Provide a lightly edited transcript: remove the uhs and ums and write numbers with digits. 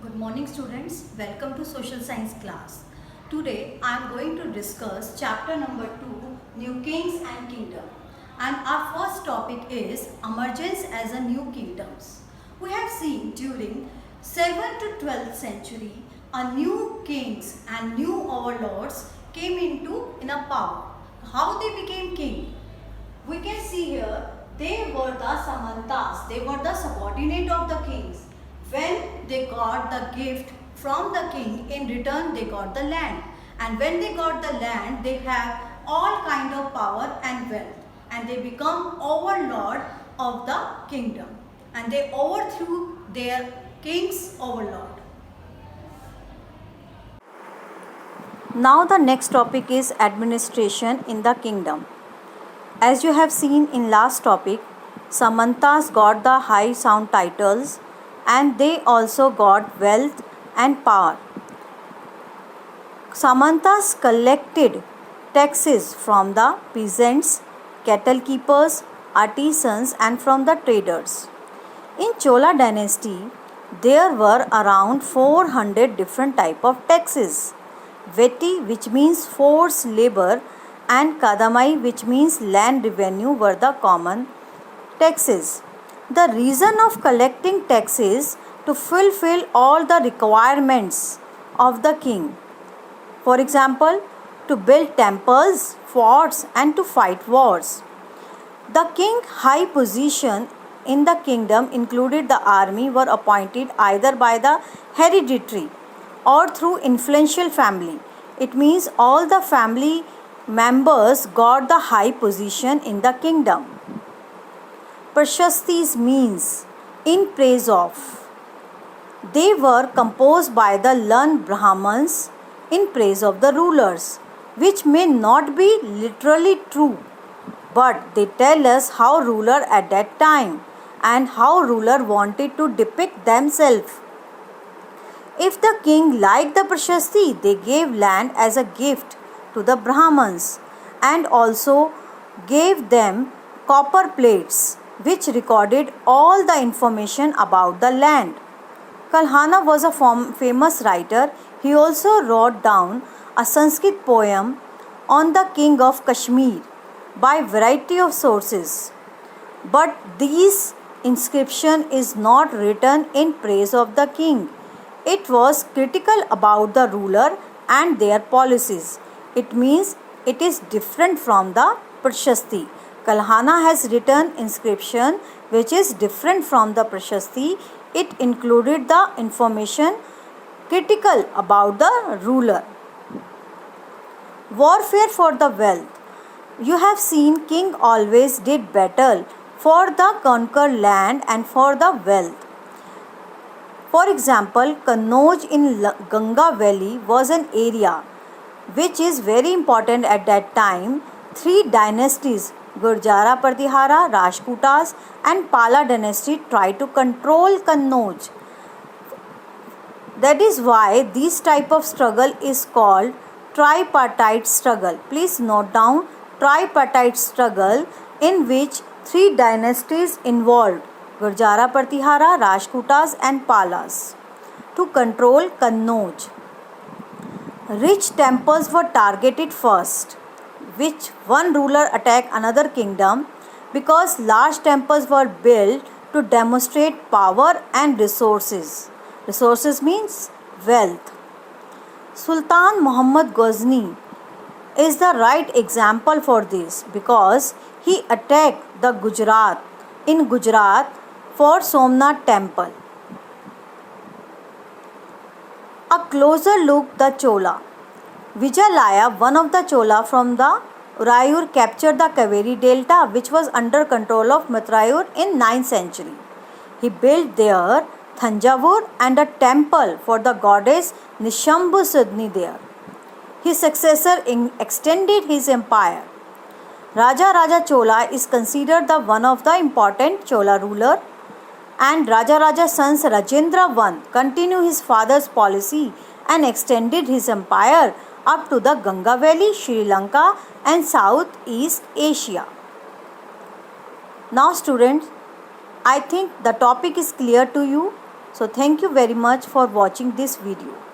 Good morning students, welcome to social science class. Today I am going to discuss chapter number 2, New Kings and Kingdom. And our first topic is emergence as a new kingdoms. We have seen during 7th to 12th century a new kings and new overlords came in a power. How they became king? We can see here they were the Samantas, they were the subordinate of the kings. When they got the gift from the king, in return they got the land. And when they got the land, they have all kind of power and wealth. And they become overlord of the kingdom. And they overthrew their king's overlord. Now the next topic is administration in the kingdom. As you have seen in last topic, Samantas got the high sound titles and they also got wealth and power. Samantas collected taxes from the peasants, cattle keepers, artisans and from the traders. In Chola dynasty, there were around 400 different type of taxes. Veti, which means forced labor, and Kadamai, which means land revenue, were the common taxes. The reason of collecting taxes to fulfill all the requirements of the king. For example, to build temples, forts and to fight wars. The king's high position in the kingdom included the army were appointed either by the hereditary or through influential family. It means all the family members got the high position in the kingdom. Prashastis means in praise of. They were composed by the learned Brahmins in praise of the rulers, which may not be literally true, but they tell us how ruler at that time and how ruler wanted to depict themselves. If the king liked the Prashasti, they gave land as a gift to the Brahmins and also gave them copper plates which recorded all the information about the land. Kalhana was a famous writer. He also wrote down a Sanskrit poem on the king of Kashmir by variety of sources. But this inscription is not written in praise of the king. It was critical about the ruler and their policies. It means it is different from the Prashasti. Kalhana has written inscription which is different from the Prashasti. It included the information critical about the ruler. Warfare for the wealth. You have seen king always did battle for the conquered land and for the wealth. For example, Kannauj in Ganga Valley was an area which is very important at that time. Three dynasties, Gurjara Pratihara, Rajputas and Pala dynasty tried to control Kannauj. That is why this type of struggle is called tripartite struggle. Please note down tripartite struggle in which three dynasties involved, Gurjara Pratihara, Rajputas and Palas, to control Kannauj. Rich temples were targeted first, which one ruler attacked another kingdom because large temples were built to demonstrate power and resources. Resources means wealth. Sultan Muhammad Ghazni is the right example for this because he attacked the Gujarat for Somnath temple. A closer look the Chola. Vijayalaya, one of the Chola from the Urayur, captured the Kaveri Delta which was under control of Matrayur in 9th century. He built there Thanjavur and a temple for the goddess Nishambhu Sudni there. His successor extended his empire. Raja Chola is considered the one of the important Chola ruler, and Raja's sons Rajendra I continued his father's policy and extended his empire up to the Ganga Valley, Sri Lanka and Southeast Asia. Now students, I think the topic is clear to you. So thank you very much for watching this video.